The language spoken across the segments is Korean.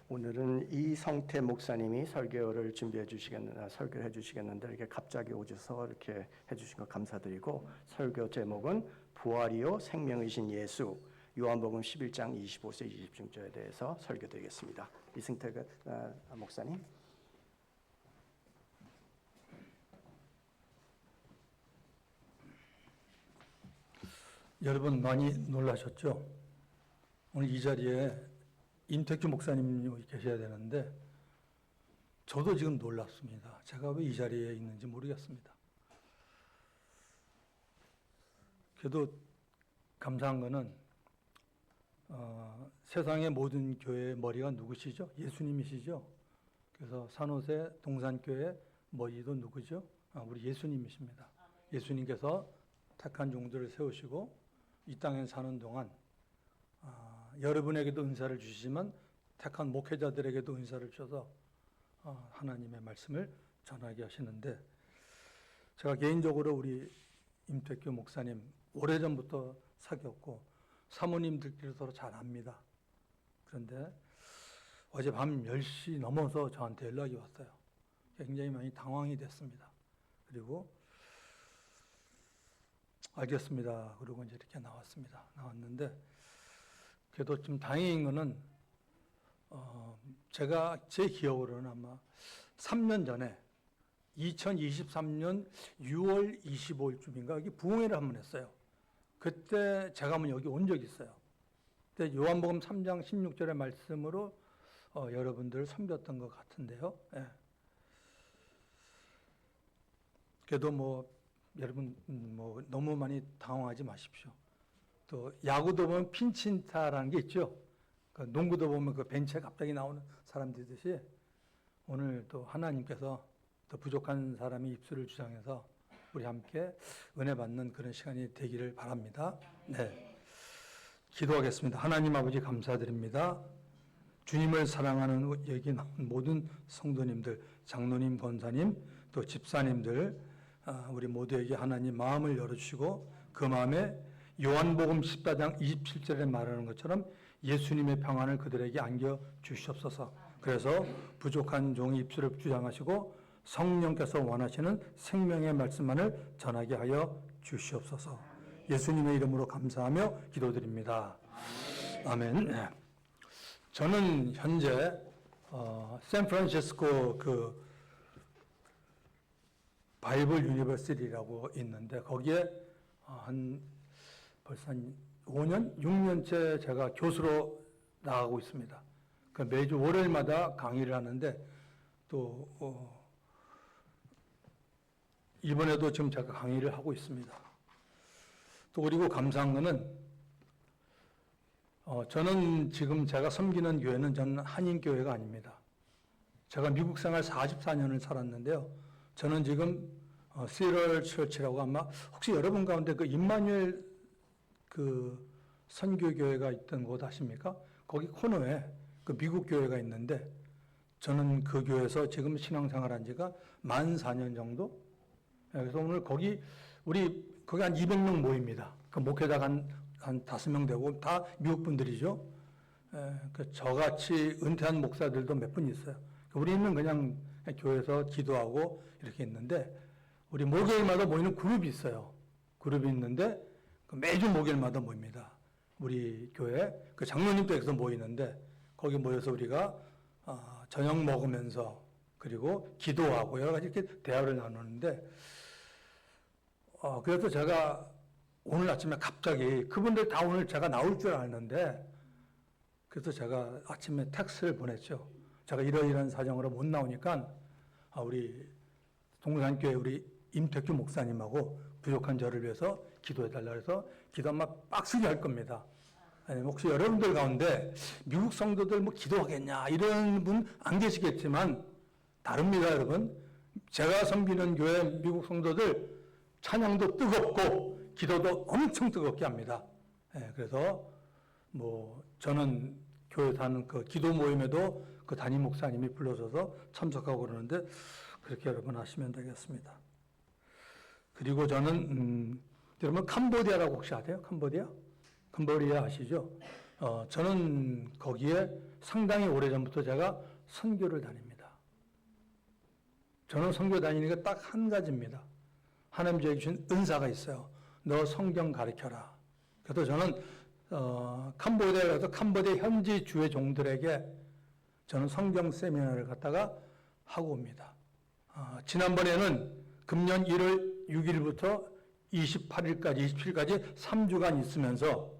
오늘은 이성태 목사님이 설교를 설교를 해주시겠는데 이렇게 갑자기 오셔서 이렇게 해주신 것 감사드리고, 설교 제목은 부활이요 생명이신 예수, 요한복음 11장 25세 26절에 대해서 설교드리겠습니다. 이성태 목사님. 여러분 많이 놀라셨죠? 오늘 이 자리에 임택규 목사님이 계셔야 되는데 저도 지금 놀랍습니다. 제가 왜 이 자리에 있는지 모르겠습니다. 그래도 감사한 거는 세상의 모든 교회의 머리가 누구시죠? 예수님이시죠? 그래서 산호세 동산교회 머리도 누구죠? 우리 예수님이십니다. 예수님께서 택한 종들을 세우시고 이 땅에 사는 동안 여러분에게도 은사를 주시지만 택한 목회자들에게도 은사를 주셔서 하나님의 말씀을 전하게 하시는데, 제가 개인적으로 우리 임택규 목사님 오래전부터 사귀었고 사모님들끼리 서로 잘 압니다. 그런데 어젯밤 10시 넘어서 저한테 연락이 왔어요. 굉장히 많이 당황이 됐습니다. 그리고 알겠습니다. 그리고 이제 이렇게 나왔는데, 그래도 좀 다행인 거는, 제가 제 기억으로는 아마 3년 전에 2023년 6월 25일쯤인가 여기 부흥회를 한번 했어요. 그때 제가 한번 여기 온 적이 있어요. 그때 요한복음 3장 16절의 말씀으로 여러분들을 섬겼던 것 같은데요. 예. 그래도 여러분 너무 많이 당황하지 마십시오. 또 야구도 보면 핀치히터라는 게 있죠. 그 농구도 보면 그 벤치에 갑자기 나오는 사람들이듯이 오늘 또 하나님께서 또 부족한 사람이 입술을 주장해서 우리 함께 은혜 받는 그런 시간이 되기를 바랍니다. 네, 기도하겠습니다. 하나님 아버지 감사드립니다. 주님을 사랑하는 여기 나온 모든 성도님들, 장로님, 권사님, 또 집사님들, 우리 모두에게 하나님 마음을 열어주시고 그 마음에 요한복음 14장 27절에 말하는 것처럼 예수님의 평안을 그들에게 안겨주시옵소서. 그래서 부족한 종의 입술을 주장하시고 성령께서 원하시는 생명의 말씀만을 전하게 하여 주시옵소서. 예수님의 이름으로 감사하며 기도드립니다. 아멘. 저는 현재 샌프란시스코 바이블 유니버시티라고 있는데 거기에 벌써 한 5년, 6년째 제가 교수로 나가고 있습니다. 매주 월요일마다 강의를 하는데 또 이번에도 지금 제가 강의를 하고 있습니다. 또 그리고 감사한 거는 저는 지금 제가 섬기는 교회는 저는 한인교회가 아닙니다. 제가 미국 생활 44년을 살았는데요. 저는 지금 시럴 처치라고 아마 혹시 여러분 가운데 그 임마누엘 그 선교교회가 있던 곳 아십니까? 거기 코너에 그 미국 교회가 있는데 저는 그 교회에서 지금 신앙생활한 지가 만 4년 정도? 그래서 오늘 거기 한 200명 모입니다. 그 목회자가 한 5명 되고 다 미국 분들이죠. 저같이 은퇴한 목사들도 몇 분 있어요. 우리는 그냥 교회에서 기도하고 이렇게 있는데 우리 목요일마다 모이는 그룹이 있어요. 그룹이 있는데 매주 목요일마다 모입니다. 우리 교회 그 장로님 댁에서 모이는데 거기 모여서 우리가 저녁 먹으면서 그리고 기도하고 여러 가지 이렇게 대화를 나누는데 그래서 제가 오늘 아침에 갑자기 그분들 다 오늘 제가 나올 줄 아는데 그래서 제가 아침에 텍스트를 보냈죠. 제가 이러이러한 사정으로 못 나오니까 우리 동산교회 우리 임택규 목사님하고 부족한 저를 위해서 기도해달라 해서 기도 아마 빡세게 할 겁니다. 혹시 여러분들 가운데 미국 성도들 기도하겠냐 이런 분 안 계시겠지만 다릅니다, 여러분. 제가 섬기는 교회 미국 성도들 찬양도 뜨겁고 기도도 엄청 뜨겁게 합니다. 그래서 저는 교회 다는 그 기도 모임에도 그 담임 목사님이 불러줘서 참석하고 그러는데 그렇게 여러분 하시면 되겠습니다. 그리고 저는 여러분 캄보디아라고 혹시 아세요? 캄보디아 아시죠? 저는 거기에 상당히 오래전부터 제가 선교를 다닙니다. 저는 선교 다니는 게 딱 한 가지입니다. 하나님 저에게 주신 은사가 있어요. 너 성경 가르쳐라. 그래서 저는 캄보디아에 가서 캄보디아 현지 주의 종들에게 저는 성경 세미나를 갖다가 하고 옵니다. 지난번에는 금년 1월 6일부터 28일까지, 27일까지 3주간 있으면서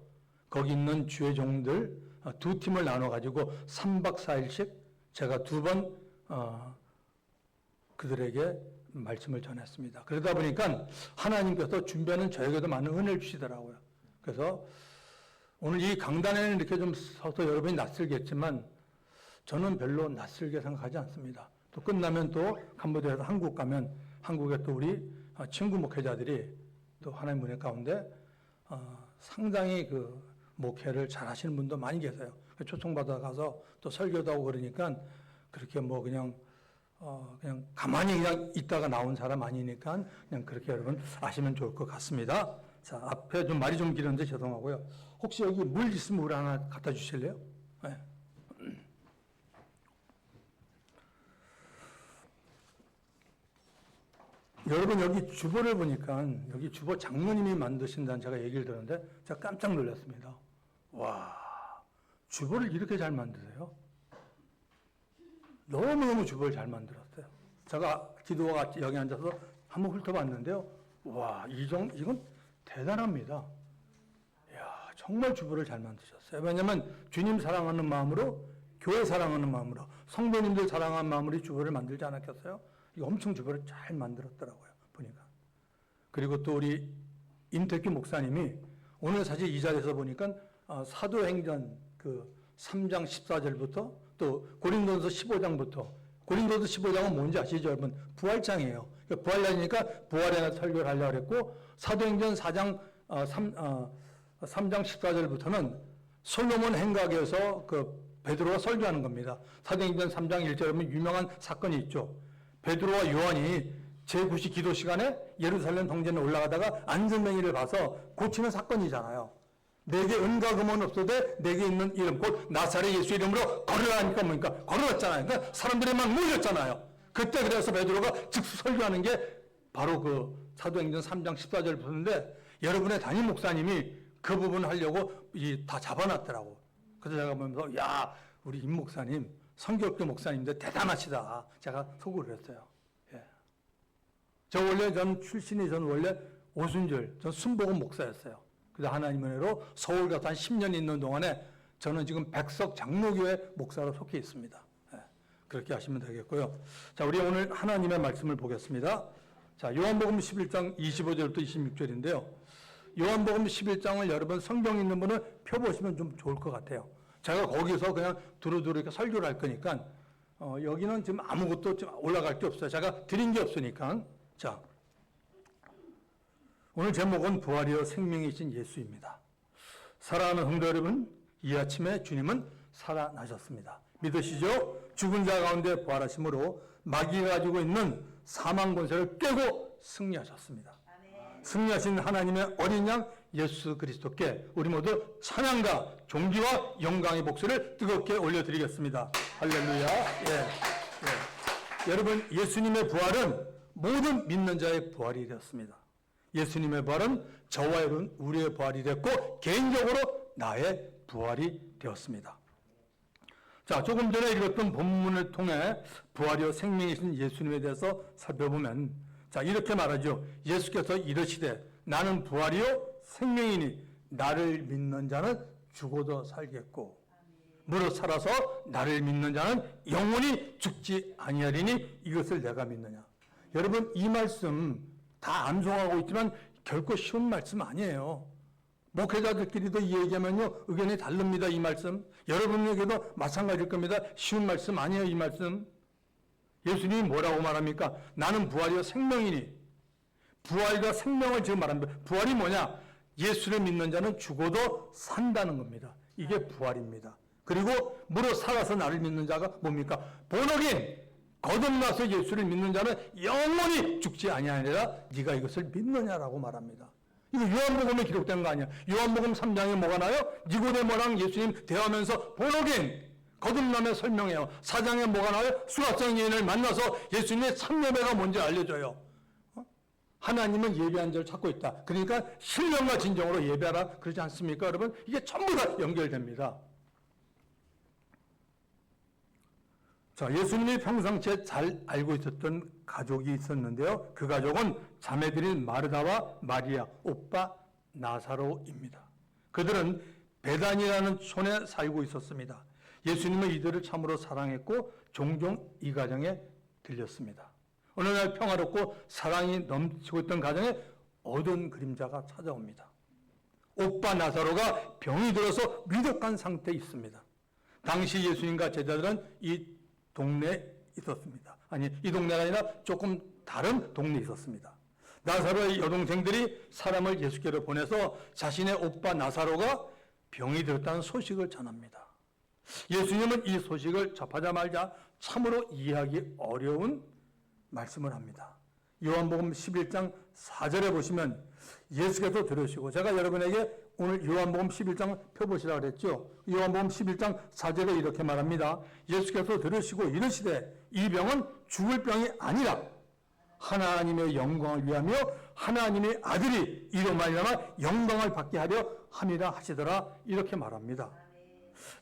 거기 있는 주의 종들 두 팀을 나눠가지고 3박 4일씩 제가 2번 그들에게 말씀을 전했습니다. 그러다 보니까 하나님께서 준비하는 저에게도 많은 은혜를 주시더라고요. 그래서 오늘 이 강단에는 이렇게 좀 서서 여러분이 낯설겠지만 저는 별로 낯설게 생각하지 않습니다. 또 끝나면 또 캄보디아에서 한국 가면 한국에 또 우리 친구 목회자들이 또 하나님 은혜 가운데 상당히 그 목회를 잘 하시는 분도 많이 계세요. 초청받아 가서 또 설교도 하고 그러니까 그렇게 뭐 그냥 가만히 그냥 있다가 나온 사람 아니니까 그냥 그렇게 여러분 아시면 좋을 것 같습니다. 자, 앞에 좀 말이 좀 길었는데 죄송하고요. 혹시 여기 물 있으면 물 하나 갖다 주실래요? 네. 여러분 여기 주보를 보니까 여기 주보 장로님이 만드신다는 제가 얘기를 들었는데 제가 깜짝 놀랐습니다. 와, 주보를 이렇게 잘 만드세요? 너무너무 주보를 잘 만들었어요. 제가 기도와 같이 여기 앉아서 한번 훑어봤는데요. 와, 이건 대단합니다. 이야, 정말 주보를 잘 만드셨어요. 왜냐하면 주님 사랑하는 마음으로, 교회 사랑하는 마음으로, 성도님들 사랑하는 마음으로 이 주보를 만들지 않았겠어요? 이거 엄청 주보를 잘 만들었더라고요. 보니까. 그리고 또 우리 임택규 목사님이 오늘 사실 이 자리에서 보니까 사도행전 그 3장 14절부터 또 고린도서 15장부터 고린도서 15장은 뭔지 아시죠, 여러분? 부활장이에요. 부활장이니까 부활에 대한 설교를 하려고 했고 사도행전 3장 14절부터는 솔로몬 행각에서 그 베드로가 설교하는 겁니다. 사도행전 3장 1절에 보면 유명한 사건이 있죠. 베드로와 요한이 제9시 기도 시간에 예루살렘 성전에 올라가다가 안전뱅이를 봐서 고치는 사건이잖아요. 내게 은과 금은 없어도 내게 있는 이름 곧 나사렛 예수 이름으로 걸으라니까 뭡니까? 걸어왔잖아요. 그러니까 사람들이 막 모였잖아요. 그때 그래서 베드로가 즉수 설교하는 게 바로 그 사도행전 3장 14절 부분인데 여러분의 담임 목사님이 그 부분을 하려고 다 잡아놨더라고. 그래서 제가 보면서 야, 우리 임 목사님 성교학교 목사님인데 대단하시다. 제가 속으로 그랬어요. 예. 전 출신이 원래 오순절, 전 순복음 목사였어요. 그래서 하나님 은혜로 서울 가서 한 10년 있는 동안에 저는 지금 백석 장로교회 목사로 속해 있습니다. 예. 그렇게 하시면 되겠고요. 자, 우리 오늘 하나님의 말씀을 보겠습니다. 자, 요한복음 11장 25절부터 26절인데요. 요한복음 11장을 여러분 성경 있는 분은 펴보시면 좀 좋을 것 같아요. 제가 거기서 그냥 두루두루 이렇게 설교를 할 거니까 여기는 지금 아무것도 올라갈 게 없어요. 제가 드린 게 없으니까. 자, 오늘 제목은 부활이요 생명이신 예수입니다. 사랑하는 성도 여러분, 이 아침에 주님은 살아나셨습니다. 믿으시죠? 죽은 자 가운데 부활하심으로 마귀가 가지고 있는 사망 권세를 깨고 승리하셨습니다. 승리하신 하나님의 어린 양 예수 그리스도께 우리 모두 찬양과 존귀와 영광의 목소리를 뜨겁게 올려드리겠습니다. 할렐루야. 예. 여러분, 예수님의 부활은 모든 믿는 자의 부활이 되었습니다. 예수님의 부활은 저와 여러분 우리의 부활이 됐고 개인적으로 나의 부활이 되었습니다. 자, 조금 전에 읽었던 본문을 통해 부활이요 생명이신 예수님에 대해서 살펴보면 자, 이렇게 말하죠. 예수께서 이르시되 나는 부활이요 생명이니 나를 믿는 자는 죽어도 살겠고 무릇 살아서 나를 믿는 자는 영원히 죽지 아니하리니 이것을 내가 믿느냐. 여러분, 이 말씀 다 암송하고 있지만 결코 쉬운 말씀 아니에요. 목회자들끼리도 이 얘기하면요 의견이 다릅니다. 이 말씀 여러분에게도 마찬가지일 겁니다. 쉬운 말씀 아니에요. 이 말씀 예수님이 뭐라고 말합니까? 나는 부활이요 생명이니. 부활과 생명을 지금 말합니다. 부활이 뭐냐? 예수를 믿는 자는 죽어도 산다는 겁니다. 이게 부활입니다. 그리고 무릇 살아서 나를 믿는 자가 뭡니까? 본어긴 거듭나서 예수를 믿는 자는 영원히 죽지 아니하리라. 네가 이것을 믿느냐라고 말합니다. 이거 요한복음에 기록된 거 아니야. 요한복음 3장에 뭐가 나요? 니고데모랑 예수님 대화하면서 본어겐 거듭남에 설명해요. 4장에 뭐가 나요? 수학적 여인을 만나서 예수님의 참예배가 뭔지 알려줘요. 하나님은 예배한 자를 찾고 있다. 그러니까 신령과 진정으로 예배하라 그러지 않습니까, 여러분? 이게 전부 다 연결됩니다. 자, 예수님이 평상시에 잘 알고 있었던 가족이 있었는데요. 그 가족은 자매들인 마르다와 마리아, 오빠 나사로입니다. 그들은 베단이라는 촌에 살고 있었습니다. 예수님은 이들을 참으로 사랑했고 종종 이 가정에 들렸습니다. 어느 날 평화롭고 사랑이 넘치고 있던 가정에 어두운 그림자가 찾아옵니다. 오빠 나사로가 병이 들어서 위독한 상태에 있습니다. 당시 예수님과 제자들은 이 동네에 있었습니다. 아니, 이 동네가 아니라 조금 다른 동네에 있었습니다. 나사로의 여동생들이 사람을 예수께로 보내서 자신의 오빠 나사로가 병이 들었다는 소식을 전합니다. 예수님은 이 소식을 접하자마자 참으로 이해하기 어려운 말씀을 합니다. 요한복음 11장 4절에 보시면 예수께서 들으시고, 제가 여러분에게 오늘 요한복음 11장 펴보시라고 그랬죠. 요한복음 11장 4절에 이렇게 말합니다. 예수께서 들으시고 이르시되 이 병은 죽을 병이 아니라 하나님의 영광을 위하며 하나님의 아들이 이로 말미암아 영광을 받게 하려 함이라 하시더라. 이렇게 말합니다.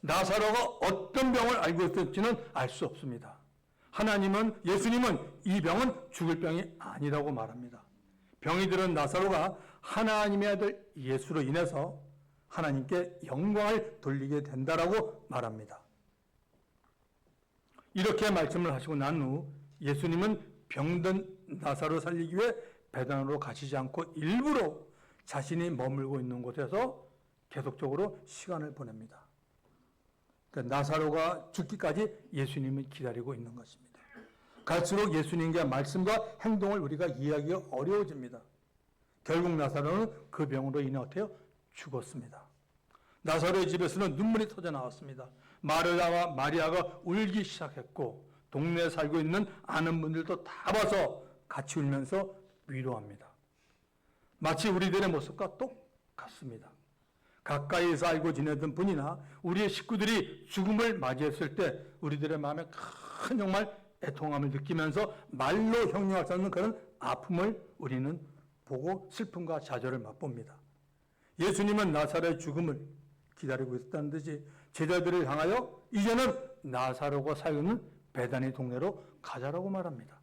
나사로가 어떤 병을 알고 있었는지는 알 수 없습니다. 예수님은 이 병은 죽을 병이 아니라고 말합니다. 병이 들은 나사로가 하나님의 아들 예수로 인해서 하나님께 영광을 돌리게 된다라고 말합니다. 이렇게 말씀을 하시고 난 후 예수님은 병든 나사로 살리기 위해 베단으로 가시지 않고 일부러 자신이 머물고 있는 곳에서 계속적으로 시간을 보냅니다. 그러니까 나사로가 죽기까지 예수님을 기다리고 있는 것입니다. 갈수록 예수님의 말씀과 행동을 우리가 이해하기가 어려워집니다. 결국 나사로는 그 병으로 인해 어때요? 죽었습니다. 나사로의 집에서는 눈물이 터져 나왔습니다. 마르다와 마리아가 울기 시작했고 동네에 살고 있는 아는 분들도 다 봐서 같이 울면서 위로합니다. 마치 우리들의 모습과 똑같습니다. 가까이서 알고 지내던 분이나 우리의 식구들이 죽음을 맞이했을 때 우리들의 마음에 큰 정말 애통함을 느끼면서 말로 형용할 수 없는 그런 아픔을 우리는 보고 슬픔과 좌절을 맛봅니다. 예수님은 나사로의 죽음을 기다리고 있었다는 듯이 제자들을 향하여 이제는 나사로가 살고 있는 베다니 동네로 가자라고 말합니다.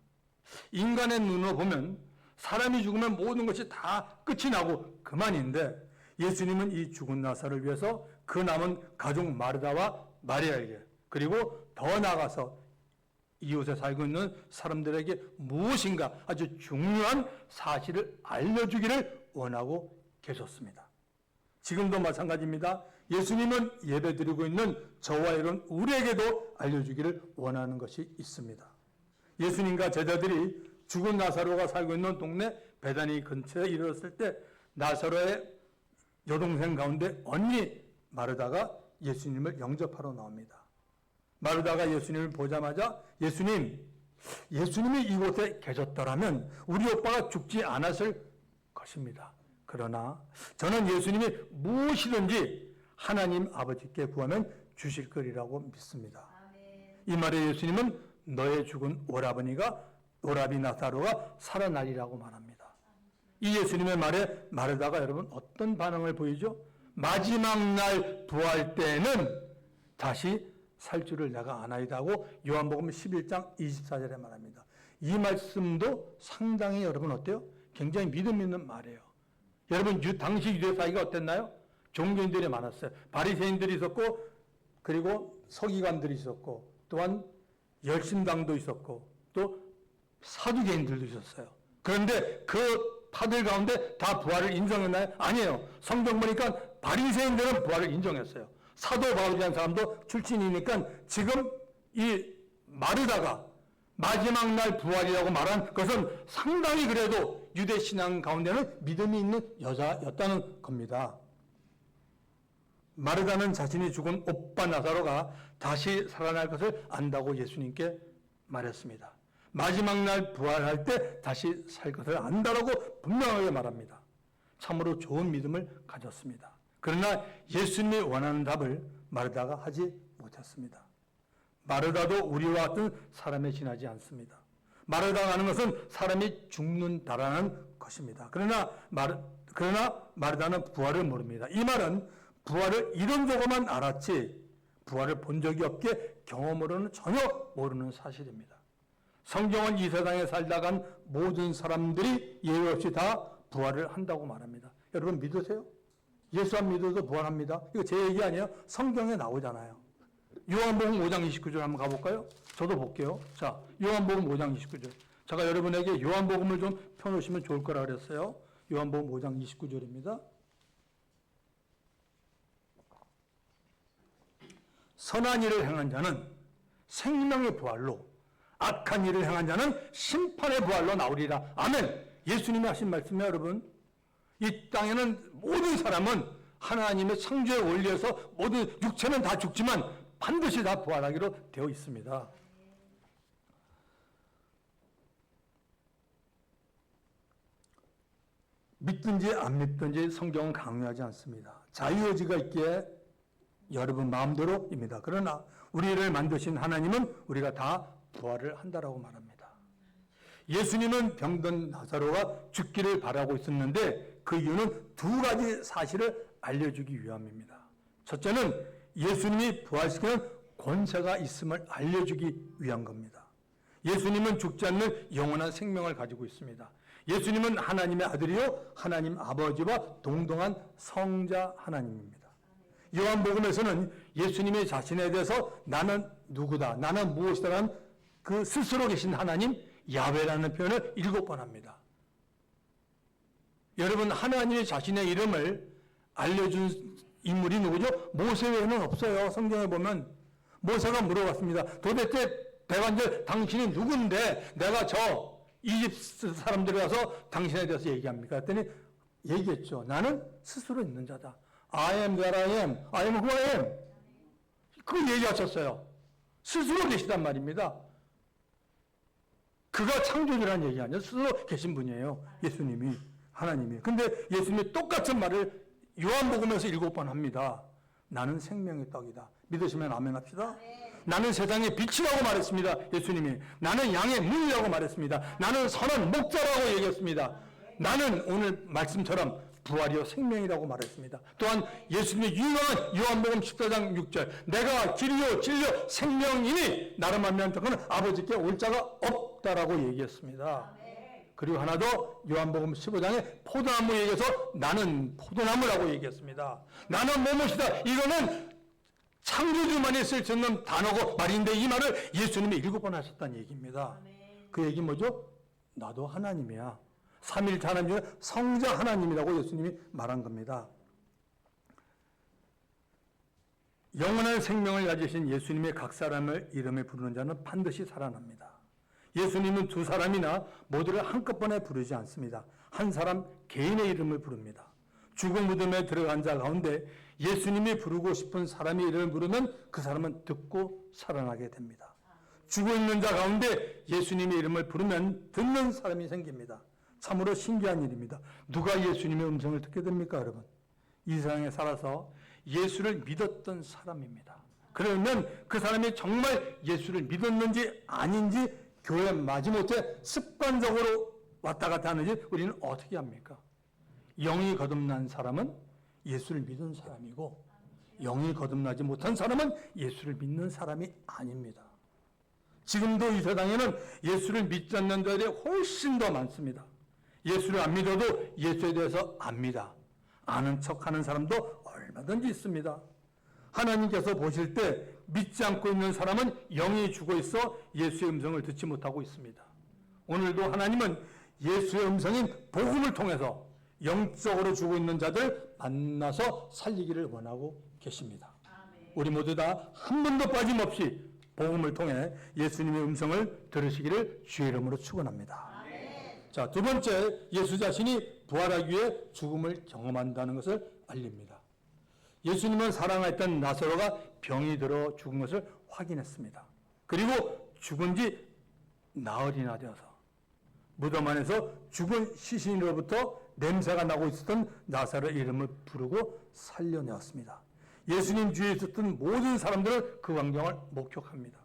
인간의 눈으로 보면 사람이 죽으면 모든 것이 다 끝이 나고 그만인데 예수님은 이 죽은 나사로를 위해서 그 남은 가족 마르다와 마리아에게 그리고 더 나아가서 이웃에 살고 있는 사람들에게 무엇인가 아주 중요한 사실을 알려주기를 원하고 계셨습니다. 지금도 마찬가지입니다. 예수님은 예배드리고 있는 저와 이런 우리에게도 알려주기를 원하는 것이 있습니다. 예수님과 제자들이 죽은 나사로가 살고 있는 동네 베다니 근처에 이르렀을 때 나사로의 여동생 가운데 언니 마르다가 예수님을 영접하러 나옵니다. 마르다가 예수님을 보자마자 예수님이 이곳에 계셨더라면 우리 오빠가 죽지 않았을 것입니다. 그러나 저는 예수님이 무엇이든지 하나님 아버지께 구하면 주실 거리라고 믿습니다. 이 말에 예수님은 너의 죽은 오라비 나사로가 살아나리라고 말합니다. 이 예수님의 말에 마르다가 여러분 어떤 반응을 보이죠? 마지막 날 부활 때는 다시 살 줄을 내가 아나이다 하고 요한복음 11장 24절에 말합니다. 이 말씀도 상당히 여러분 어때요? 굉장히 믿음 있는 말이에요. 여러분 당시 유대 사회가 어땠나요? 종교인들이 많았어요. 바리새인들이 있었고 그리고 서기관들이 있었고 또한 열심당도 있었고 또 사두개인들도 있었어요. 그런데 그 파들 가운데 다 부활을 인정했나요? 아니에요. 성경 보니까 바리새인들은 부활을 인정했어요. 사도 바울이라는 사람도 출신이니까 지금 이 마르다가 마지막 날 부활이라고 말한 것은 상당히 그래도 유대 신앙 가운데는 믿음이 있는 여자였다는 겁니다. 마르다는 자신이 죽은 오빠 나사로가 다시 살아날 것을 안다고 예수님께 말했습니다. 마지막 날 부활할 때 다시 살 것을 안다라고 분명하게 말합니다. 참으로 좋은 믿음을 가졌습니다. 그러나 예수님이 원하는 답을 마르다가 하지 못했습니다. 마르다도 우리와 같은 사람에 지나지 않습니다. 마르다가 하는 것은 사람이 죽는다라는 것입니다. 그러나 마르다는 부활을 모릅니다. 이 말은 부활을 이론적으로만 알았지 부활을 본 적이 없기에 경험으로는 전혀 모르는 사실입니다. 성경은 이 세상에 살다 간 모든 사람들이 예외 없이 다 부활을 한다고 말합니다. 여러분 믿으세요? 예수 안 믿어도 부활합니다. 이거 제 얘기 아니에요. 성경에 나오잖아요. 요한복음 5장 29절 한번 가볼까요? 저도 볼게요. 자, 요한복음 5장 29절. 제가 여러분에게 요한복음을 좀 펴놓으시면 좋을 거라 그랬어요. 요한복음 5장 29절입니다. 선한 일을 행한 자는 생명의 부활로, 악한 일을 행한 자는 심판의 부활로 나오리라. 아멘. 예수님이 하신 말씀이에요, 여러분. 이 땅에는 모든 사람은 하나님의 창조의 원리에서 모든 육체는 다 죽지만 반드시 다 부활하기로 되어 있습니다. 믿든지 안 믿든지 성경은 강요하지 않습니다. 자유의지가 있기에 여러분 마음대로입니다. 그러나 우리를 만드신 하나님은 우리가 다 부활을 한다라고 말합니다. 예수님은 병든 나사로가 죽기를 바라고 있었는데 그 이유는 두 가지 사실을 알려주기 위함입니다. 첫째는 예수님이 부활시키는 권세가 있음을 알려주기 위한 겁니다. 예수님은 죽지 않는 영원한 생명을 가지고 있습니다. 예수님은 하나님의 아들이요 하나님 아버지와 동등한 성자 하나님입니다. 요한복음에서는 예수님의 자신에 대해서 나는 누구다, 나는 무엇이다라는 그 스스로 계신 하나님 야훼라는 표현을 7번 합니다. 여러분 하나님의 자신의 이름을 알려준 인물이 누구죠? 모세 외에는 없어요. 성경에 보면 모세가 물어봤습니다. 도대체 대관절 당신이 누군데 내가 저 이집트 사람들이 와서 당신에 대해서 얘기합니까? 그랬더니 얘기했죠. 나는 스스로 있는 자다. I am that I am. I am who I am. 그 얘기하셨어요. 스스로 계시단 말입니다. 그가 창조주라는 얘기 아니에요. 스스로 계신 분이에요. 예수님이, 하나님이. 근데 예수님이 똑같은 말을 요한복음에서 7번 합니다. 나는 생명의 떡이다. 믿으시면 아멘 합시다. 나는 세상의 빛이라고 말했습니다. 예수님이. 나는 양의 문이라고 말했습니다. 나는 선한 목자라고 얘기했습니다. 나는 오늘 말씀처럼 부활이요 생명이라고 말했습니다. 또한 예수님의 유명한 요한복음 14장 6절 내가 길이요 진리요 생명이니 나를 만나는 자는 아버지께 올 자가 없다라고 얘기했습니다. 그리고 하나 더 요한복음 15장에 포도나무 얘기해서 나는 포도나무라고 얘기했습니다. 나는 무엇이다. 이거는 창조주만이 쓸 수 있는 단어고 말인데 이 말을 예수님이 7번 하셨다는 얘기입니다. 그 얘기 뭐죠? 나도 하나님이야. 삼위일체 하나님 중에 성자 하나님이라고 예수님이 말한 겁니다. 영원한 생명을 가지신 예수님의 각 사람을 이름에 부르는 자는 반드시 살아납니다. 예수님은 두 사람이나 모두를 한꺼번에 부르지 않습니다. 한 사람 개인의 이름을 부릅니다. 죽은 무덤에 들어간 자 가운데 예수님이 부르고 싶은 사람의 이름을 부르면 그 사람은 듣고 살아나게 됩니다. 죽어 있는 자 가운데 예수님의 이름을 부르면 듣는 사람이 생깁니다. 참으로 신기한 일입니다. 누가 예수님의 음성을 듣게 됩니까, 여러분? 이 세상에 살아서 예수를 믿었던 사람입니다. 그러면 그 사람이 정말 예수를 믿었는지 아닌지 교회 마지못해 습관적으로 왔다 갔다 하는지 우리는 어떻게 합니까? 영이 거듭난 사람은 예수를 믿은 사람이고 영이 거듭나지 못한 사람은 예수를 믿는 사람이 아닙니다. 지금도 이 세상에는 예수를 믿지 않는 자들이 훨씬 더 많습니다. 예수를 안 믿어도 예수에 대해서 압니다. 아는 척하는 사람도 얼마든지 있습니다. 하나님께서 보실 때 믿지 않고 있는 사람은 영이 죽어 있어 예수의 음성을 듣지 못하고 있습니다. 오늘도 하나님은 예수의 음성인 복음을 통해서 영적으로 죽어 있는 자들 만나서 살리기를 원하고 계십니다. 우리 모두 다 한 번도 빠짐없이 복음을 통해 예수님의 음성을 들으시기를 주의 이름으로 축원합니다. 자, 두 번째, 예수 자신이 부활하기 위해 죽음을 경험한다는 것을 알립니다. 예수님은 사랑했던 나사로가 병이 들어 죽은 것을 확인했습니다. 그리고 죽은 지 나흘이나 되어서 무덤 안에서 죽은 시신으로부터 냄새가 나고 있었던 나사로의 이름을 부르고 살려내었습니다. 예수님 주위에 있었던 모든 사람들은 그 광경을 목격합니다.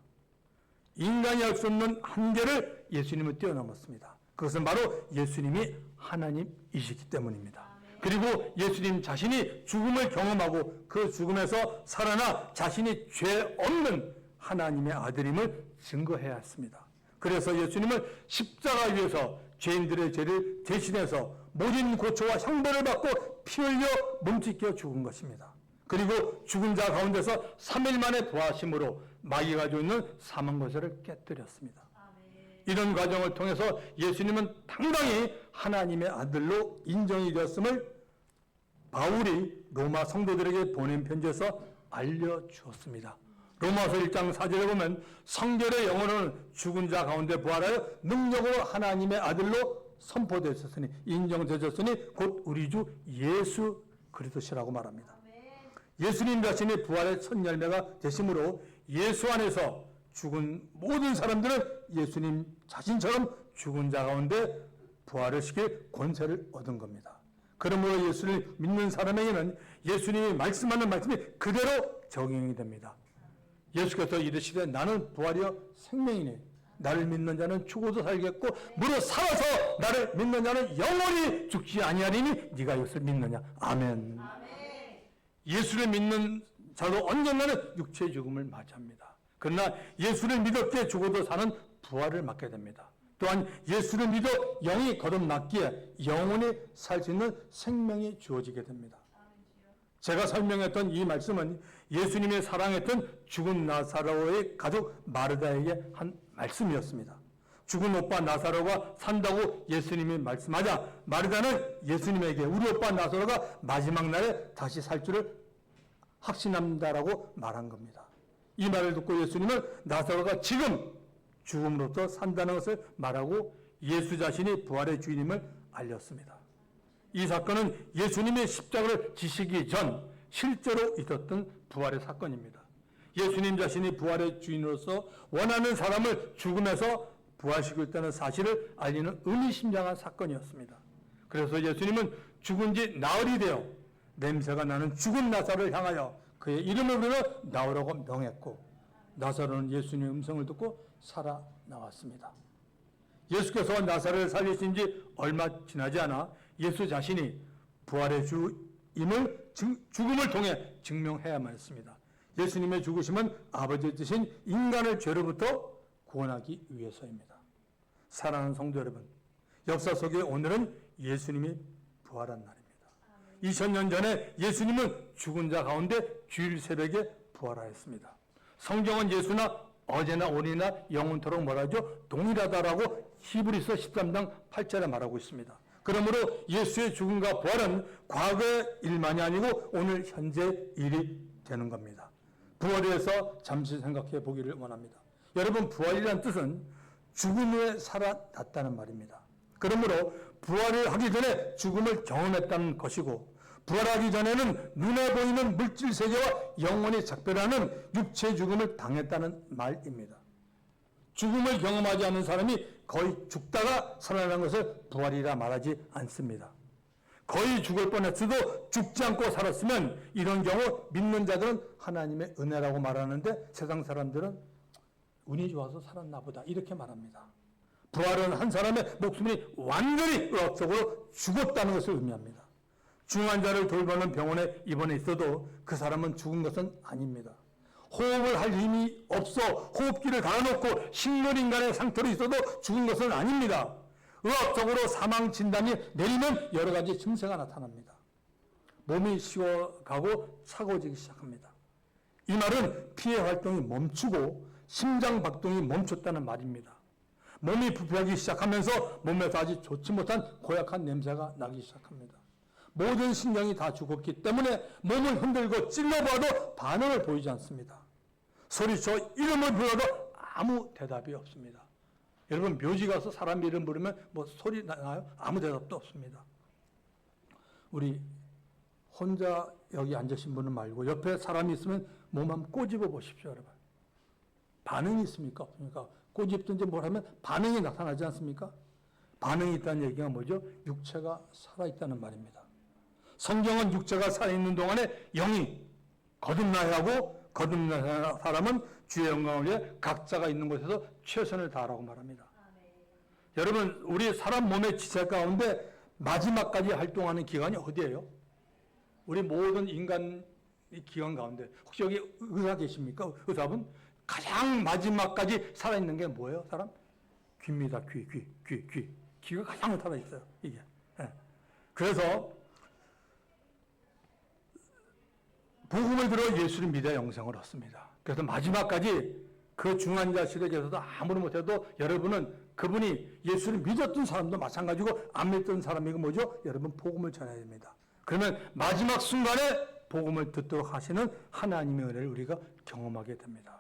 인간이 할 수 없는 한계를 예수님은 뛰어넘었습니다. 그것은 바로 예수님이 하나님이시기 때문입니다. 그리고 예수님 자신이 죽음을 경험하고 그 죽음에서 살아나 자신이 죄 없는 하나님의 아들임을 증거해야 했습니다. 그래서 예수님은 십자가 위에서 죄인들의 죄를 대신해서 모진 고초와 형벌을 받고 피 흘려 몸짓겨 죽은 것입니다. 그리고 죽은 자 가운데서 3일 만에 부활하심으로 마귀가 가지고 있는 사망 권세를 깨뜨렸습니다. 이런 과정을 통해서 예수님은 당당히 하나님의 아들로 인정이 되었음을 바울이 로마 성도들에게 보낸 편지에서 알려주었습니다. 로마서 1장 4절에 보면 성결의 영혼은 죽은 자 가운데 부활하여 능력으로 하나님의 아들로 선포되셨으니 인정되셨으니 곧 우리 주 예수 그리스도시라고 말합니다. 예수님 자신이 부활의 첫 열매가 되심으로 예수 안에서 죽은 모든 사람들은 예수님 자신처럼 죽은 자 가운데 부활을 시킬 권세를 얻은 겁니다. 그러므로 예수를 믿는 사람에게는 예수님이 말씀하는 말씀이 그대로 적용이 됩니다. 예수께서 이르시되 나는 부활이요 생명이니 나를 믿는 자는 죽어도 살겠고 무릇 살아서 나를 믿는 자는 영원히 죽지 아니하리니 네가 이것을 믿느냐. 아멘. 예수를 믿는 자도 언젠가는 육체의 죽음을 맞이합니다. 그러나 예수를 믿었기에 죽어도 사는 부활을 맞게 됩니다. 또한 예수를 믿어 영이 거듭났기에 영원히 살 수 있는 생명이 주어지게 됩니다. 제가 설명했던 이 말씀은 예수님이 사랑했던 죽은 나사로의 가족 마르다에게 한 말씀이었습니다. 죽은 오빠 나사로가 산다고 예수님이 말씀하자 마르다는 예수님에게 우리 오빠 나사로가 마지막 날에 다시 살 줄을 확신합니다라고 말한 겁니다. 이 말을 듣고 예수님은 나사로가 지금 죽음으로부터 산다는 것을 말하고 예수 자신이 부활의 주인임을 알렸습니다. 이 사건은 예수님의 십자가를 지시기 전 실제로 있었던 부활의 사건입니다. 예수님 자신이 부활의 주인으로서 원하는 사람을 죽음에서 부활시키겠다는 사실을 알리는 의미심장한 사건이었습니다. 그래서 예수님은 죽은 지 나흘이 되어 냄새가 나는 죽은 나사로를 향하여 그의 이름을 불러 나오라고 명했고 나사로는 예수님의 음성을 듣고 살아나왔습니다. 예수께서 나사로를 살리신 지 얼마 지나지 않아 예수 자신이 부활의 주임을 죽음을 통해 증명해야만 했습니다. 예수님의 죽으심은 아버지의 뜻인 인간을 죄로부터 구원하기 위해서입니다. 사랑하는 성도 여러분, 역사 속에 오늘은 예수님이 부활한 날입니다. 2000년 전에 예수님은 죽은 자 가운데 주일 새벽에 부활하였습니다. 성경은 예수나 어제나 오늘이나 영원토록 뭐라죠? 동일하다라고 히브리서 13장 8절에 말하고 있습니다. 그러므로 예수의 죽음과 부활은 과거의 일만이 아니고 오늘 현재 일이 되는 겁니다. 부활에 대해서 잠시 생각해 보기를 원합니다. 여러분, 부활이라는 뜻은 죽은 후에 살아났다는 말입니다. 그러므로 부활을 하기 전에 죽음을 경험했다는 것이고 부활하기 전에는 눈에 보이는 물질 세계와 영원히 작별하는 육체의 죽음을 당했다는 말입니다. 죽음을 경험하지 않는 사람이 거의 죽다가 살아난 것을 부활이라 말하지 않습니다. 거의 죽을 뻔했어도 죽지 않고 살았으면 이런 경우 믿는 자들은 하나님의 은혜라고 말하는데 세상 사람들은 운이 좋아서 살았나 보다 이렇게 말합니다. 부활은 한 사람의 목숨이 완전히 의학적으로 죽었다는 것을 의미합니다. 중환자를 돌보는 병원에 입원해 있어도 그 사람은 죽은 것은 아닙니다. 호흡을 할 힘이 없어 호흡기를 달아놓고 식물인간의 상태로 있어도 죽은 것은 아닙니다. 의학적으로 사망 진단이 내리면 여러 가지 증세가 나타납니다. 몸이 식어가고 차가워지기 시작합니다. 이 말은 피해 활동이 멈추고 심장 박동이 멈췄다는 말입니다. 몸이 부패하기 시작하면서 몸에서 아주 좋지 못한 고약한 냄새가 나기 시작합니다. 모든 신경이 다 죽었기 때문에 몸을 흔들고 찔러봐도 반응을 보이지 않습니다. 소리쳐 이름을 불러도 아무 대답이 없습니다. 여러분, 묘지 가서 사람 이름 부르면 뭐 소리 나요? 아무 대답도 없습니다. 우리 혼자 여기 앉으신 분은 말고 옆에 사람이 있으면 몸 한번 꼬집어 보십시오, 여러분. 반응이 있습니까? 없습니까? 꼬집든지 뭘 하면 반응이 나타나지 않습니까? 반응이 있다는 얘기가 뭐죠? 육체가 살아있다는 말입니다. 성경은 육체가 살아있는 동안에 영이 거듭나야 하고 거듭난 사람은 주의 영광을 위해 각자가 있는 곳에서 최선을 다하라고 말합니다. 여러분, 우리 사람 몸의 지체 가운데 마지막까지 활동하는 기관이 어디예요? 우리 모든 인간 기관 가운데 혹시 여기 의사 계십니까? 의사분? 가장 마지막까지 살아있는 게 뭐예요, 사람? 귀입니다. 귀. 귀가 가장 살아있어요, 이게. 예. 그래서 복음을 들어 예수를 믿어 영생을 얻습니다. 그래서 마지막까지 그 중한 자실에 계셔도 아무리 못해도 여러분은 그분이 예수를 믿었던 사람도 마찬가지고 안 믿던 사람이고 뭐죠? 여러분 복음을 전해야 됩니다. 그러면 마지막 순간에 복음을 듣도록 하시는 하나님의 은혜를 우리가 경험하게 됩니다.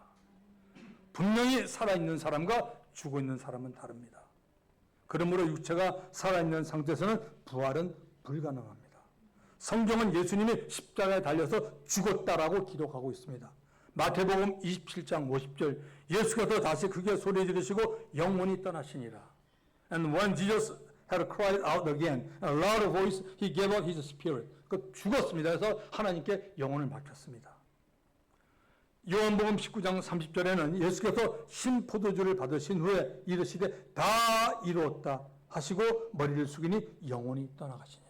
분명히 살아있는 사람과 죽어있는 사람은 다릅니다. 그러므로 육체가 살아있는 상태에서는 부활은 불가능합니다. 성경은 예수님이 십자가에 달려서 죽었다라고 기록하고 있습니다. 마태복음 27장 50절 예수께서 다시 크게 소리 지르시고 영원히 떠나시니라. And when Jesus had cried out again, in a loud voice, he gave up his spirit. 그 죽었습니다. 그래서 하나님께 영혼을 맡겼습니다. 요한복음 19장 30절에는 예수께서 신포도주를 받으신 후에 이르시되 다 이루었다 하시고 머리를 숙이니 영혼이 떠나가시니라.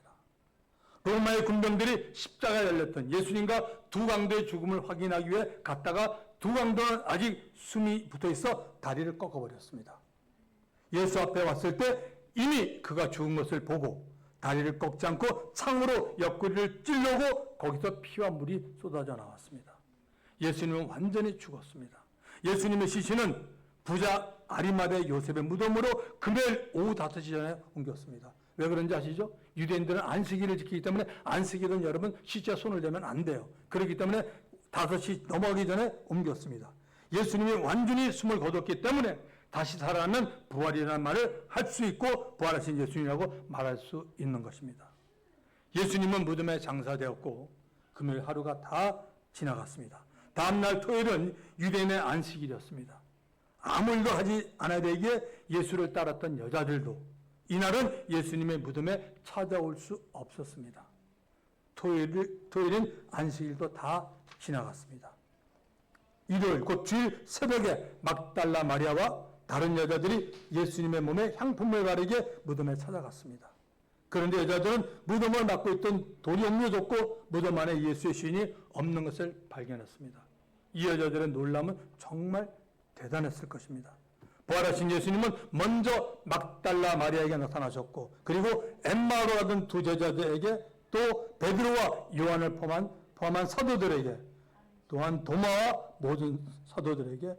로마의 군병들이 십자가에 달렸던 예수님과 두 강도의 죽음을 확인하기 위해 갔다가 두 강도는 아직 숨이 붙어있어 다리를 꺾어버렸습니다. 예수 앞에 왔을 때 이미 그가 죽은 것을 보고 다리를 꺾지 않고 창으로 옆구리를 찔르고 거기서 피와 물이 쏟아져 나왔습니다. 예수님은 완전히 죽었습니다. 예수님의 시신은 부자 아리마대 요셉의 무덤으로 금요일 오후 5시 전에 옮겼습니다. 왜 그런지 아시죠? 유대인들은 안식일을 지키기 때문에 안식일은 여러분 시체에 손을 대면 안 돼요. 그렇기 때문에 5시 넘어가기 전에 옮겼습니다. 예수님이 완전히 숨을 거뒀기 때문에 다시 살아나면 부활이라는 말을 할 수 있고 부활하신 예수님이라고 말할 수 있는 것입니다. 예수님은 무덤에 장사되었고 금요일 하루가 다 지나갔습니다. 다음날 토요일은 유대인의 안식일이었습니다. 아무 일도 하지 않아야 되기에 예수를 따랐던 여자들도 이날은 예수님의 무덤에 찾아올 수 없었습니다. 토요일인 안식일도 다 지나갔습니다. 일요일 곧 주일 새벽에 막달라 마리아와 다른 여자들이 예수님의 몸에 향품을 바르게 무덤에 찾아갔습니다. 그런데 여자들은 무덤을 막고 있던 돌이 옮겨졌고 무덤 안에 예수의 시인이 없는 것을 발견했습니다. 이 여자들의 놀람은 정말 대단했을 것입니다. 부활하신 예수님은 먼저 막달라 마리아에게 나타나셨고 그리고 엠마오로 가던 두 제자들에게 또 베드로와 요한을 포함한 사도들에게 또한 도마와 모든 사도들에게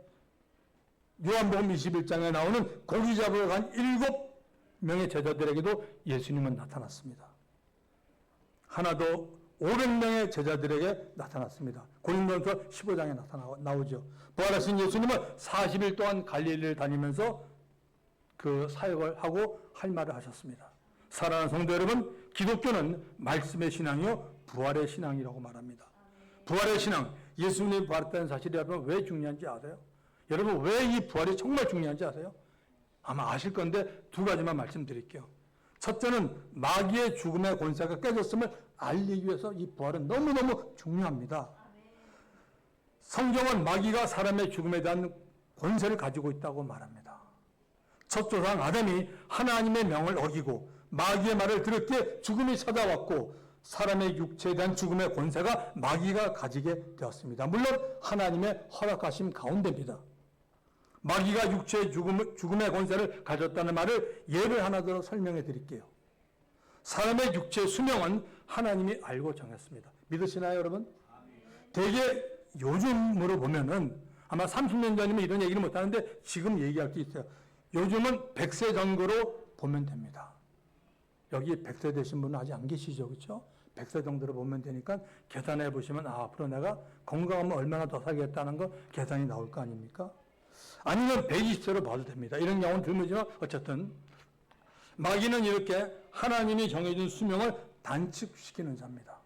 요한복음 21장에 나오는 고기 잡으러 간 7명의 제자들에게도 예수님은 나타났습니다. 하나도 500명의 제자들에게 나타났습니다. 고린도전서 15장에 나오죠. 부활하신 예수님은 40일 동안 갈릴리를 다니면서 그 사역을 하고 할 말을 하셨습니다. 사랑하는 성도 여러분, 기독교는 말씀의 신앙이요 부활의 신앙이라고 말합니다. 부활의 신앙, 예수님이 부활했다는 사실이 여러분 왜 중요한지 아세요? 여러분 왜 이 부활이 정말 중요한지 아세요? 아마 아실 건데 두 가지만 말씀드릴게요. 첫째는 마귀의 죽음의 권세가 깨졌음을 알리기 위해서 이 부활은 너무너무 중요합니다. 성경은 마귀가 사람의 죽음에 대한 권세를 가지고 있다고 말합니다. 첫 조상 아담이 하나님의 명을 어기고 마귀의 말을 들을 때 죽음이 찾아왔고 사람의 육체에 대한 죽음의 권세가 마귀가 가지게 되었습니다. 물론 하나님의 허락하심 가운데입니다. 마귀가 육체의 죽음의 권세를 가졌다는 말을 예를 하나 들어 설명해 드릴게요. 사람의 육체의 수명은 하나님이 알고 정했습니다. 믿으시나요, 여러분? 되게 요즘으로 보면은 아마 30년 전이면 이런 얘기를 못 하는데 지금 얘기할 수 있어요. 요즘은 100세 정도로 보면 됩니다. 여기 100세 되신 분은 아직 안 계시죠, 그렇죠? 100세 정도로 보면 되니까 계산해 보시면 앞으로 내가 건강하면 얼마나 더 살겠다는 거 계산이 나올 거 아닙니까? 아니면 120세로 봐도 됩니다. 이런 경우는 드물지만 어쨌든 마귀는 이렇게 하나님이 정해준 수명을 단축시키는 자입니다.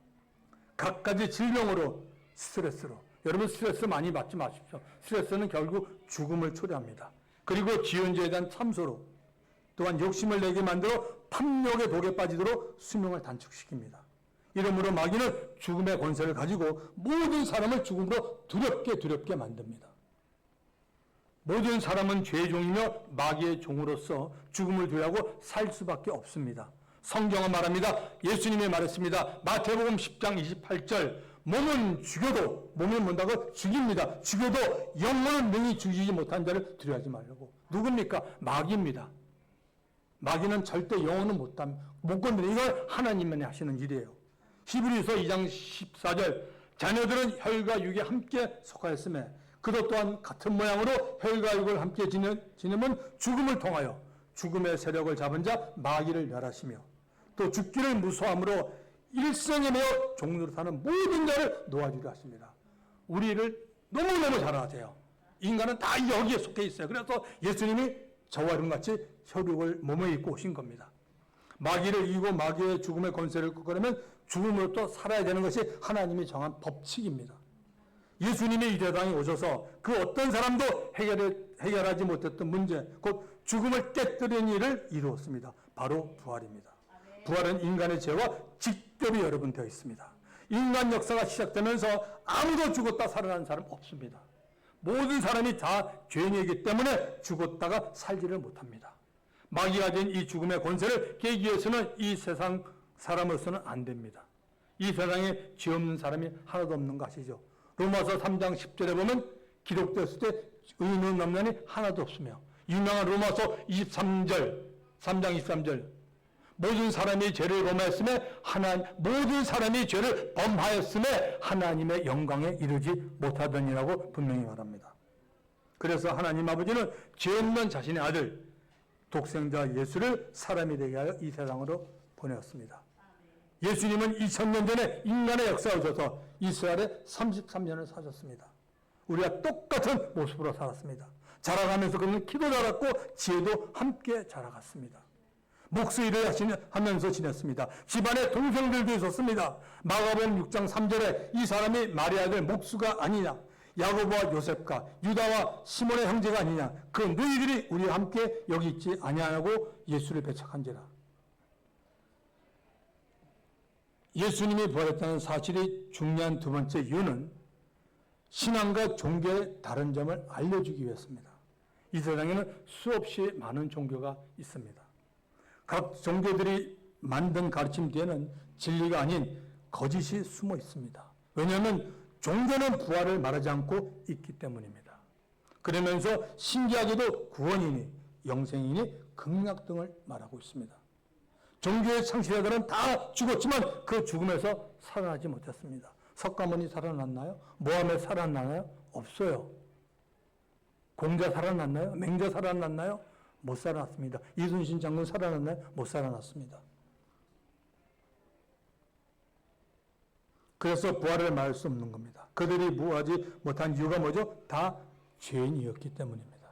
각가지 질병으로 스트레스로 여러분 스트레스 많이 받지 마십시오. 스트레스는 결국 죽음을 초래합니다. 그리고 지연자에 대한 참소로 또한 욕심을 내게 만들어 탐욕의 독에 빠지도록 수명을 단축시킵니다. 이러므로 마귀는 죽음의 권세를 가지고 모든 사람을 죽음으로 두렵게 만듭니다. 모든 사람은 죄의 종이며 마귀의 종으로서 죽음을 두려고 살 수밖에 없습니다. 성경은 말합니다. 예수님이 말했습니다. 마태복음 10장 28절 몸은 죽여도 몸이 뭔다고 죽입니다. 죽여도 영혼은 능히 죽이지 못한 자를 두려워하지 말라고. 누굽니까? 마귀입니다. 마귀는 절대 영혼은 못 건드려. 이걸 하나님만이 하시는 일이에요. 히브리서 2장 14절 자녀들은 혈과 육에 함께 속하였으며 그도 또한 같은 모양으로 혈과 육을 함께 지내면 죽음을 통하여 죽음의 세력을 잡은 자 마귀를 멸하시며 또 죽기를 무서함으로 일생에 매어 종로로 사는 모든 자를 놓아주려 하십니다. 우리를 너무너무 잘 아세요. 인간은 다 여기에 속해 있어요. 그래서 예수님이 저와 여러분같이 혈육을 몸에 입고 오신 겁니다. 마귀를 이기고 마귀의 죽음의 권세를 꺾으려면 죽음으로 또 살아야 되는 것이 하나님이 정한 법칙입니다. 예수님이 이 세상에 오셔서 그 어떤 사람도 해결하지 못했던 문제, 곧 죽음을 깨뜨리는 일을 이루었습니다. 바로 부활입니다. 부활은 인간의 죄와 직접이 여러분 되어 있습니다. 인간 역사가 시작되면서 아무도 죽었다 살아난 사람 없습니다. 모든 사람이 다 죄인이기 때문에 죽었다가 살지를 못합니다. 마귀가 된 이 죽음의 권세를 깨기 위해서는 이 세상 사람으로서는 안 됩니다. 이 세상에 죄 없는 사람이 하나도 없는 거 아시죠? 로마서 3장 10절에 보면 기록되었을 때 의인은 없나니 하나도 없으며 유명한 로마서 3장 23절 모든 사람이 죄를 범하였음에 모든 사람이 죄를 범하였음에 하나님의 영광에 이르지 못하더니라고 분명히 말합니다. 그래서 하나님 아버지는 죄 없는 자신의 아들 독생자 예수를 사람이 되게 하여 이 세상으로 보내었습니다. 예수님은 2000년 전에 인간의 역사에 오셔서 이스라엘에 33년을 사셨습니다. 우리가 똑같은 모습으로 살았습니다. 자라가면서 그는 키도 자랐고 지혜도 함께 자라갔습니다. 목수일을 하면서 지냈습니다. 집안에 동생들도 있었습니다. 마가복음 6장 3절에 이 사람이 마리아의 아들 목수가 아니냐, 야고보와 요셉과 유다와 시몬의 형제가 아니냐, 그 너희들이 우리와 함께 여기 있지 아니하냐고 예수를 배척한지라. 예수님이 부활했다는 사실이 중요한 두 번째 이유는 신앙과 종교의 다른 점을 알려주기 위해서입니다. 이 세상에는 수없이 많은 종교가 있습니다. 각 종교들이 만든 가르침 뒤에는 진리가 아닌 거짓이 숨어 있습니다. 왜냐하면 종교는 부활을 말하지 않고 있기 때문입니다. 그러면서 신기하게도 구원이니 영생이니 극락 등을 말하고 있습니다. 종교의 창시자들은 다 죽었지만 그 죽음에서 살아나지 못했습니다. 석가모니 살아났나요? 모하메 살아났나요? 없어요. 공자 살아났나요? 맹자 살아났나요? 못 살아났습니다. 이순신 장군 살아났나요? 못 살아났습니다. 그래서 부활을 말할 수 없는 겁니다. 그들이 부활하지 못한 이유가 뭐죠? 다 죄인이었기 때문입니다.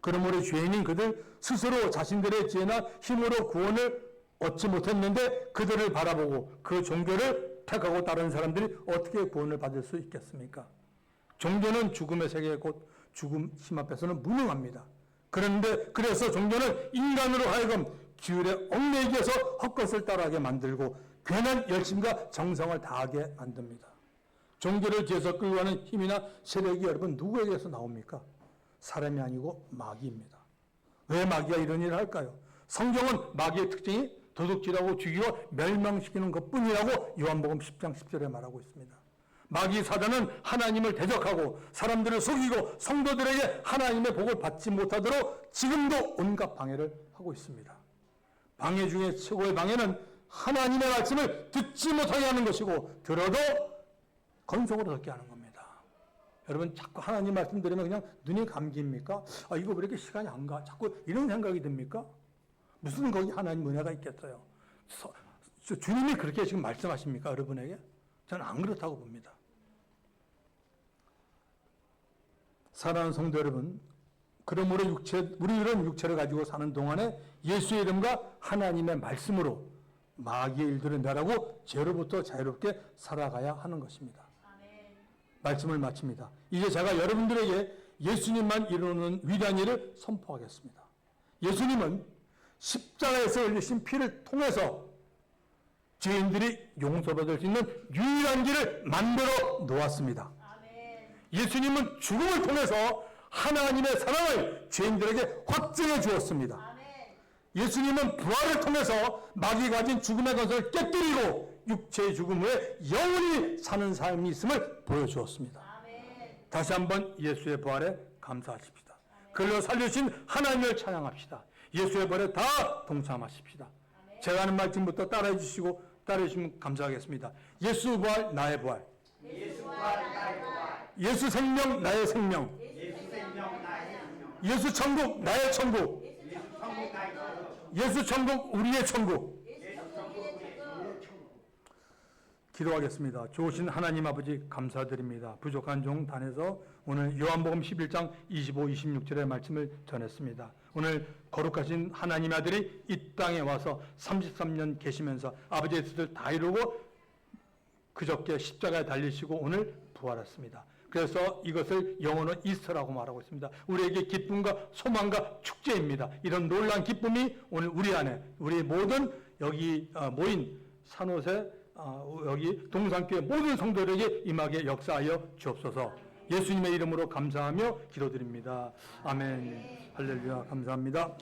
그러므로 죄인인 그들 스스로 자신들의 지혜나 힘으로 구원을 얻지 못했는데 그들을 바라보고 그 종교를 택하고 다른 사람들이 어떻게 구원을 받을 수 있겠습니까? 종교는 죽음의 세계 곧 죽음 심 앞에서는 무능합니다. 그래서 종교는 인간으로 하여금 기율에 얽매이기 위해서 헛것을 따라하게 만들고 괜한 열심과 정성을 다하게 만듭니다. 종교를 뒤에서 끌고 가는 힘이나 세력이 여러분 누구에게서 나옵니까? 사람이 아니고 마귀입니다. 왜 마귀가 이런 일을 할까요? 성경은 마귀의 특징이 도둑질하고 죽이고 멸망시키는 것뿐이라고 요한복음 10장 10절에 말하고 있습니다. 마귀 사단은 하나님을 대적하고 사람들을 속이고 성도들에게 하나님의 복을 받지 못하도록 지금도 온갖 방해를 하고 있습니다. 방해 중에 최고의 방해는 하나님의 말씀을 듣지 못하게 하는 것이고 들어도 건성으로 듣게 하는 겁니다. 여러분 자꾸 하나님 말씀 들으면 그냥 눈이 감깁니까? 이거 왜 이렇게 시간이 안 가? 자꾸 이런 생각이 듭니까? 무슨 거기 하나님 은혜가 있겠어요? 주님이 그렇게 지금 말씀하십니까? 여러분에게? 저는 안 그렇다고 봅니다. 사랑하는 성도 여러분, 그러므로 우리는 육체를 가지고 사는 동안에 예수의 이름과 하나님의 말씀으로 마귀의 일들을 멸하고 죄로부터 자유롭게 살아가야 하는 것입니다. 아멘. 말씀을 마칩니다. 이제 제가 여러분들에게 예수님만 이루는 위대한 일을 선포하겠습니다. 예수님은 십자가에서 흘리신 피를 통해서 죄인들이 용서받을 수 있는 유일한 길을 만들어 놓았습니다. 예수님은 죽음을 통해서 하나님의 사랑을 죄인들에게 확증해 주었습니다. 예수님은 부활을 통해서 마귀가 가진 죽음의 권세를 깨뜨리고 육체의 죽음 후에 영원히 사는 삶이 있음을 보여주었습니다. 다시 한번 예수의 부활에 감사하십시다. 그걸로 살려주신 하나님을 찬양합시다. 예수의 부활에 다 동참하십시다. 제가 하는 말씀부터 따라해 주시고 따라해 주시면 감사하겠습니다. 예수 부활 나의 부활, 예수 생명 나의 생명, 예수 천국 나의 천국, 예수 천국 우리의 천국. 기도하겠습니다. 좋으신 하나님 아버지 감사드립니다. 부족한 종 단에서 오늘 요한복음 11장 25, 26절의 말씀을 전했습니다. 오늘 거룩하신 하나님 아들이 이 땅에 와서 33년 계시면서 아버지의 뜻을 다 이루고 그저께 십자가에 달리시고 오늘 부활했습니다. 그래서 이것을 영어로 이스터라고 말하고 있습니다. 우리에게 기쁨과 소망과 축제입니다. 이런 놀라운 기쁨이 오늘 우리 안에 우리 모든 여기 모인 산옷에 여기 동산교회 모든 성도들에게 임하게 역사하여 주옵소서. 예수님의 이름으로 감사하며 기도드립니다. 아멘. 할렐루야. 감사합니다.